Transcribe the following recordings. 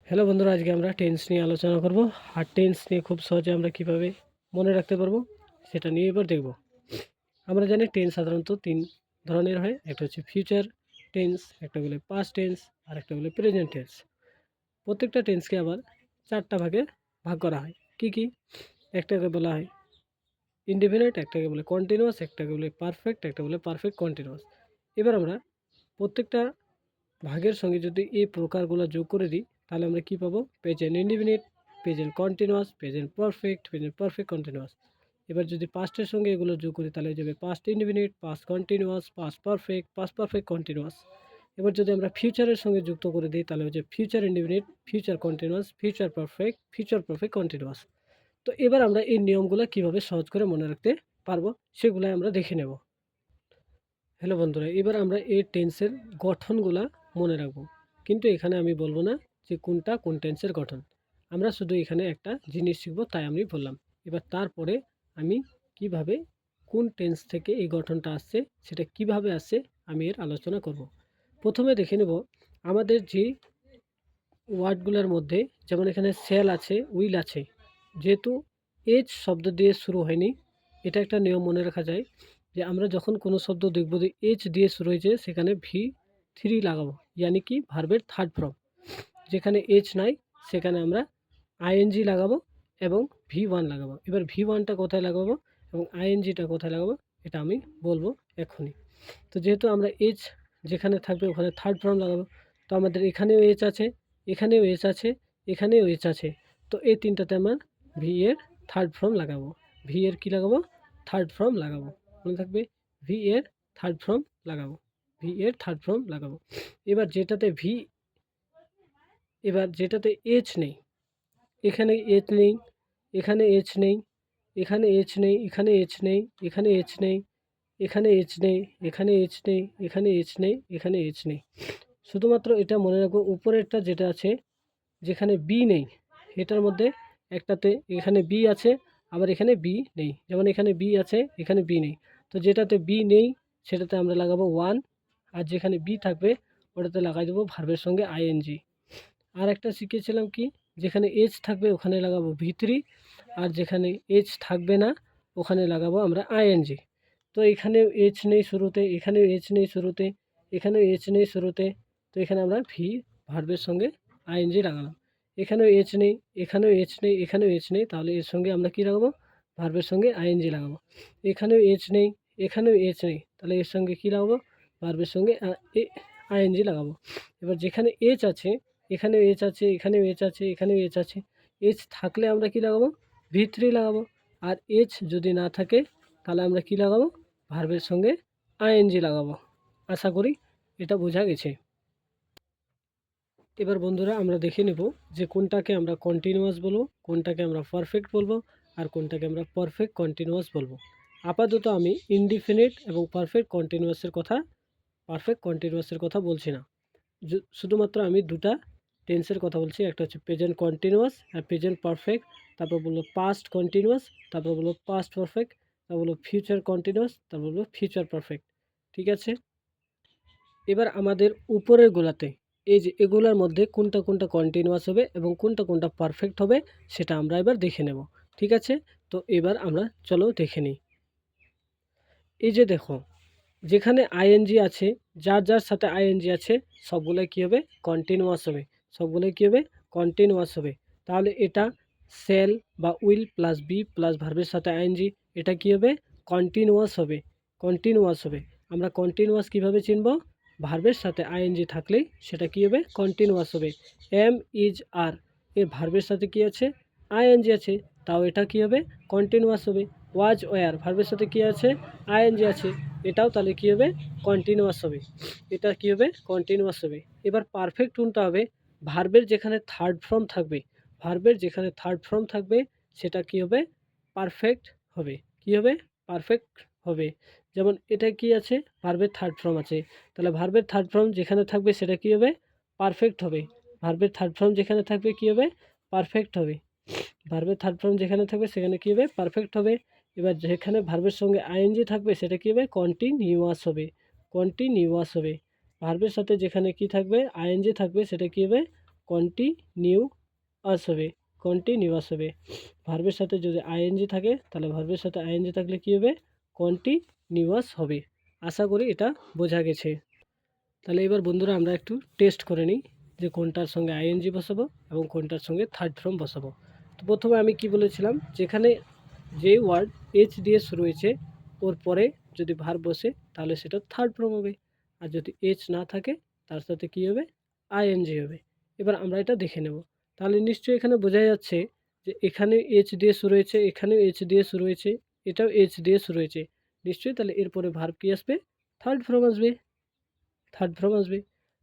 Hello বন্ধুরা, আজকে আমরা টেন্স নিয়ে আলোচনা করব। আর টেন্স নিয়ে খুব সহজে আমরা কিভাবে মনে রাখতে পারবো সেটা নিয়ে এবার দেখব। আমরা জানি টেন্স সাধারণত তিন ধরনের হয়। একটা হচ্ছে ফিউচার টেন্স, একটা বলে পাস্ট টেন্স, আর একটা বলে প্রেজেন্ট টেন্স। প্রত্যেকটা টেন্সকে আবার চারটা ভাগে ভাগ করা হয়। কি কি? একটাকে বলা হয় ইনডিফিনিট, একটাকে বলে কন্টিনিউয়াস, একটাকে বলে পারফেক্ট, একটা বলে পারফেক্ট কন্টিনিউয়াস। এবার আমরা প্রত্যেকটা ভাগের সঙ্গে যদি এই প্রকারগুলো যোগ করে দিই তাহলে আমরা কি পাবো? Present indefinite, present continuous, present perfect, present perfect continuous. এবার যদি পাস্টের সঙ্গে এগুলো যোগ করি তাহলে হয়ে যাবে past indefinite, past continuous, past perfect continuous. এবার যদি আমরা ফিউচারের সঙ্গে যুক্ত করে দিই তাহলে হচ্ছে future indefinite, future continuous, future perfect continuous. তো এবার আমরা এই নিয়মগুলো কিভাবে সহজ করে মনে রাখতে পারবো সেগুলো আমরা দেখে নেব। হ্যালো বন্ধুরা, এবার আমরা এই টেন্সের গঠনগুলা মনে রাখবো। কিন্তু এখানে আমি বলবো না যে কোনটা কোন টেন্সের গঠন। আমরা শুধু এখানে একটা জিনিস শিখবো, তাই আমি বললাম। এবার তারপরে আমি কিভাবে কোন টেন্স থেকে এই গঠনটা আসছে, সেটা কিভাবে আসছে আমি এর আলোচনা করব। প্রথমে দেখে নেব আমাদের যে ওয়ার্ডগুলোর মধ্যে, যেমন এখানে সেল আছে, উইল আছে। যেহেতু এজ শব্দ দিয়ে শুরু হয়নি, এটা একটা নিয়ম মনে রাখা যায় যে আমরা যখন কোনো শব্দ দেখব যে এজ দিয়ে শুরু হয়েছে সেখানে V3 লাগাবো, ইয়ানি কি ভার্বের থার্ড ফর্ম। যেখানে এজ নাই সেখানে আমরা আইএনজি লাগাবো এবং V1 লাগাবো। এবার V1টা কোথায় লাগাবো এবং আইএনজিটা কোথায় লাগাবো এটা আমি বলবো এখনই। তো যেহেতু আমরা এজ যেখানে থাকবে ওখানে থার্ড ফর্ম লাগাবো, তো আমাদের এখানেও এজ আছে, এখানেও এজ আছে, এখানেও এজ আছে। তো এই তিনটাতে আমার ভি এর থার্ড ফর্ম লাগাবো। ভি এর কী লাগাবো? থার্ড ফর্ম লাগাবো। মনে থাকবে, ভি এর থার্ড ফর্ম লাগাবো, ভি এর থার্ড ফর্ম লাগাবো। এবার যেটাতে ভি, এবার যেটাতে এজ নেই, এখানে এজ নেই, এখানে এজ নেই, এখানে এজ নেই, এখানে এজ নেই, এখানে এজ নেই, এখানে এজ নেই, এখানে এজ নেই, এখানে এজ নেই, এখানে এজ নেই। শুধুমাত্র এটা মনে রাখবো, উপরেরটা যেটা আছে যেখানে বি নেই, এটার মধ্যে একটাতে এখানে বি আছে, আবার এখানে বি নেই। যেমন এখানে বি আছে, এখানে বি নেই। তো যেটাতে বি নেই সেটাতে আমরা লাগাবো ওয়ান, আর যেখানে বি থাকবে ওটাতে লাগাই দেবো ভার্বের সঙ্গে আইএনজি। আর একটা শিখেছিলাম কি, যেখানে এজ থাকবে ওখানে লাগাবো V3, আর যেখানে এজ থাকবে না ওখানে লাগাবো আমরা আইএনজি। তো এখানেও এজ নেই শুরুতে, এখানেও এজ নেই শুরুতে, এখানেও এজ নেই শুরুতে। তো এখানে আমরা ভার্বের সঙ্গে আইএনজি লাগালাম। এখানেও এজ নেই, এখানেও এজ নেই, এখানেও এজ নেই, তাহলে এর সঙ্গে আমরা কী লাগাবো? ভার্বের সঙ্গে আইএনজি লাগাবো। এখানেও এজ নেই, এখানেও এজ নেই, তাহলে এর সঙ্গে কী লাগাবো? ভার্বের সঙ্গে আইএনজি লাগাবো। এবার যেখানে এজ আছে, এখানেও এজ আছে, এখানেও এজ আছে, এখানেও এজ আছে। এজ থাকলে আমরা কী লাগাবো? V3 লাগাবো। আর এজ যদি না থাকে তাহলে আমরা কী লাগাবো? ভার্বের সঙ্গে আইএনজি লাগাবো। আশা করি এটা বোঝা গেছে। এবার বন্ধুরা আমরা দেখে নেব যে কোনটাকে আমরা কন্টিনিউয়াস বলবো, কোনটাকে আমরা পারফেক্ট বলবো, আর কোনটাকে আমরা পারফেক্ট কন্টিনিউয়াস বলবো। আপাতত আমি ইনডিফিনিট এবং পারফেক্ট কন্টিনিউয়াসের কথা বলছি না। শুধুমাত্র আমি দুটা টেন্সের কথা বলছি, একটা হচ্ছে প্রেজেন্ট কন্টিনিউয়াস আর প্রেজেন্ট পারফেক্ট, তারপর বলবো পাস্ট কন্টিনিউয়াস, তারপর বলবো পাস্ট পারফেক্ট, তারপর বলবো ফিউচার কন্টিনিউয়াস, তারপর বলবো ফিউচার পারফেক্ট। ঠিক আছে? এবার আমাদের উপরের গোলাতে এই যে এগুলোর মধ্যে কোনটা কোনটা কন্টিনিউয়াস হবে এবং কোনটা কোনটা পারফেক্ট হবে সেটা আমরা এবার দেখে নেব। ঠিক আছে? তো এবার আমরা চলো দেখে নিই। এই যে দেখো, যেখানে আইএনজি আছে, যার যার সাথে আইএনজি আছে সবগুলোই কী হবে? কন্টিনিউয়াস হবে। সবগুলোই কী হবে? কন্টিনিউয়াস হবে। তাহলে এটা সেল বা উইল প্লাস বি প্লাস ভার্বের সাথে আইএনজি, এটা কী হবে? কন্টিনিউয়াস হবে। কন্টিনিউয়াস হবে। আমরা কন্টিনিউয়াস কীভাবে চিনব? ভার্বের সাথে আইএনজি থাকলেই সেটা কী হবে? কন্টিনিউয়াস হবে। এম ইজ আর এর ভার্বের সাথে কী আছে? আইএনজি আছে, তাও এটা কী হবে? কন্টিনিউয়াস হবে। ওয়াজ ওয়ার ভার্বের সাথে কী আছে? আইএনজি আছে, এটাও তাহলে কী হবে? কন্টিনিউয়াস হবে। এটা কী হবে? কন্টিনিউয়াস হবে। এবার পারফেক্ট কোনটা হবে? ভার্বের যেখানে থার্ড ফর্ম থাকবে, ভার্বের যেখানে থার্ড ফর্ম থাকবে সেটা কী হবে? পারফেক্ট হবে। কী হবে? পারফেক্ট হবে। যেমন এটা কি আছে? ভার্বের থার্ড ফর্ম আছে, তাহলে ভার্বের থার্ড ফর্ম যেখানে থাকবে সেটা কী হবে? পারফেক্ট হবে। ভার্বের থার্ড ফর্ম যেখানে থাকবে কী হবে? পারফেক্ট হবে। ভার্বের থার্ড ফর্ম যেখানে থাকবে সেখানে কী হবে? পারফেক্ট হবে। এবার যেখানে ভার্বের সঙ্গে আইএনজি থাকবে সেটা কী হবে? কন্টিনিউয়াস হবে। কন্টিনিউয়াস হবে। ভার্বের সাথে যেখানে কি থাকবে? আইএনজি থাকবে সেটা কী হবে? কন্টিনিউয়াস হবে, কন্টিনিউয়াস হবে। ভার্বের সাথে যদি আইএনজি থাকে তাহলে ভার্বের সাথে আইএনজি থাকলে কী হবে, কন্টিনিউয়াস হবে। আশা করি এটা বোঝা গেছে। তাহলে এবার বন্ধুরা আমরা একটু টেস্ট করে নিই যে কোনটার সঙ্গে আইএনজি বসাবো এবং কোনটার সঙ্গে থার্ড ফর্ম বসাবো। তো প্রথমে আমি কি বলেছিলাম, যেখানে যে ওয়ার্ড এইচ দিয়ে শুরু হয়েছে ওর পরে যদি ভার্ব বসে তাহলে সেটা থার্ড ফর্ম হবে, আর যদি এইচ না থাকে তার সাথে কী হবে, আইএনজি হবে। এবার আমরা এটা দেখে নেব। তাহলে নিশ্চয়ই এখানে বোঝা যাচ্ছে যে এখানে এইচ দিয়ে শুরু হয়েছে, এখানেও এইচ দিয়ে শুরু হয়েছে, এটাও এইচ দিয়ে শুরু হয়েছে। নিশ্চয়ই তাহলে এরপরে ভার্ব কী আসবে, থার্ড ফর্ম আসবে, থার্ড ফর্ম আসবে।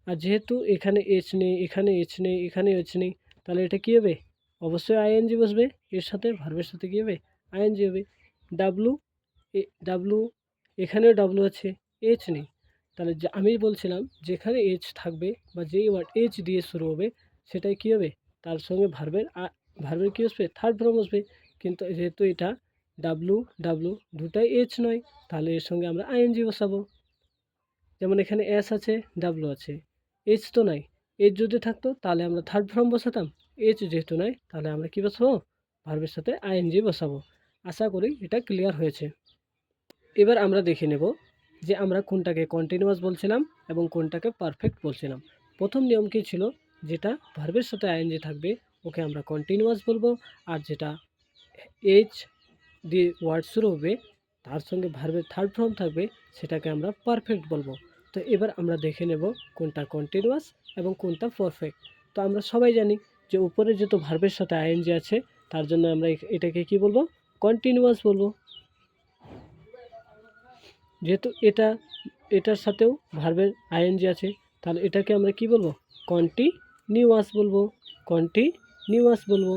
আর যেহেতু এখানে এইচ নেই, এখানে এইচ নেই, এখানে এইচ নেই, তাহলে এটা কী হবে, অবশ্যই আইএনজি বসবে। এর সাথে ভার্বের সাথে কী হবে, আইএনজি হবে। ডাব্লু, ডাব্লু, এখানেও ডাব্লু আছে, এইচ নেই। তাহলে আমি বলছিলাম যেখানে এইচ থাকবে বা যেই ওয়ার্ড এইচ দিয়ে শুরু হবে সেটাই কী হবে, তার সঙ্গে ভার্বের কী আসবে, থার্ড ফর্ম আসবে। কিন্তু যেহেতু এটা ডাব্লু ডাব্লু দুটাই এইচ নয়, তাহলে এর সঙ্গে আমরা আইএনজি বসাবো। যেমন এখানে এস আছে, ডাব্লু আছে, এইচ তো নাই। এইচ যদি থাকতো তাহলে আমরা থার্ড ফর্ম বসাতাম, এইচ যেহেতু নাই তাহলে আমরা কী বসাবো, ভার্বের সাথে আইএনজি বসাবো। আশা করি এটা ক্লিয়ার হয়েছে। এবার আমরা দেখে নেব যে আমরা কোনটাকে কন্টিনিউয়াস বলছিলাম এবং কোনটাকে পারফেক্ট বলছিলাম। প্রথম নিয়ম কী ছিল, যেটা ভার্বের সাথে আইএনজি থাকবে ওকে আমরা কন্টিনিউয়াস বলবো, আর যেটা এইচ দিয়ে ওয়ার্ড শুরু হবে তার সঙ্গে ভার্বের থার্ড ফর্ম থাকবে সেটাকে আমরা পারফেক্ট বলবো। তো এবার আমরা দেখে নেব কোনটা কন্টিনিউয়াস এবং কোনটা পারফেক্ট। তো আমরা সবাই জানি যে উপরে যেহেতু ভার্বের সাথে আইএনজি আছে তার জন্য আমরা এটাকে কি বলবো, কন্টিনিউয়াস বলবো। যেহেতু এটার সাথেও ভার্বের আইএনজি আছে তাহলে এটাকে আমরা কি বলবো, কন্টিনিউয়াস বলবো, কন্টিনিউয়াস বলবো।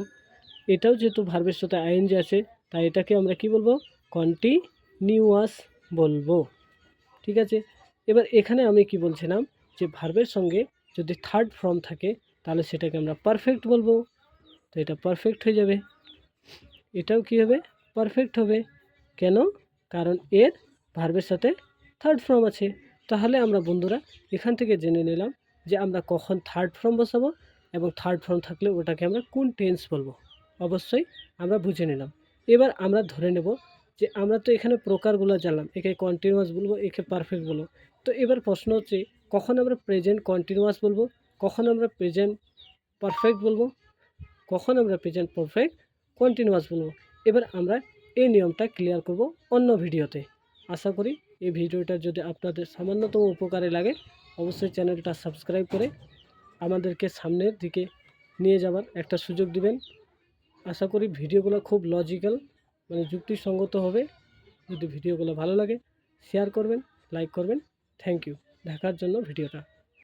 এটাও যেহেতু ভার্বের সাথে আইএনজি আছে তাই এটাকে আমরা কি বলবো, কন্টিনিউয়াস বলবো। ঠিক আছে। এবার এখানে আমি কি বলছিলাম যে ভার্বের সঙ্গে যদি থার্ড ফর্ম থাকে তাহলে সেটাকে আমরা পারফেক্ট বলবো। তো এটা পারফেক্ট হয়ে যাবে, এটাও কি হবে, পারফেক্ট হবে। কেন, কারণ এর ভার্বের সাথে থার্ড ফর্ম আছে। তাহলে আমরা বন্ধুরা এখান থেকে জেনে নিলাম যে আমরা কখন থার্ড ফর্ম বসাবো এবং থার্ড ফর্ম থাকলে ওটাকে আমরা কোন টেন্স বলবো, অবশ্যই আমরা বুঝে নিলাম। এবার আমরা ধরে নেব যে আমরা তো এখানে প্রকারগুলো জানলাম, একে কন্টিনিউয়াস বলবো, একে পারফেক্ট বলবো। তো এবার প্রশ্ন হচ্ছে কখন আমরা প্রেজেন্ট কন্টিনিউয়াস বলবো, কখন আমরা প্রেজেন্ট পারফেক্ট বলবো, কখন আমরা প্রেজেন্ট পারফেক্ট কন্টিনিউয়াস বলবো। এবার আমরা এই নিয়মটা ক্লিয়ার করব অন্য ভিডিওতে। আশা করি এই ভিডিওটা যদি আপনাদের সামান্যতম উপকারে লাগে অবশ্যই চ্যানেলটা সাবস্ক্রাইব করে আমাদেরকে সামনের দিকে নিয়ে যাওয়ার একটা সুযোগ দিবেন। আশা করি ভিডিওগুলো খুব লজিক্যাল মানে যুক্তিসঙ্গত হবে। যদি ভিডিওগুলো ভালো লাগে শেয়ার করবেন, লাইক করবেন। থ্যাংক ইউ দেখার জন্য ভিডিওটা।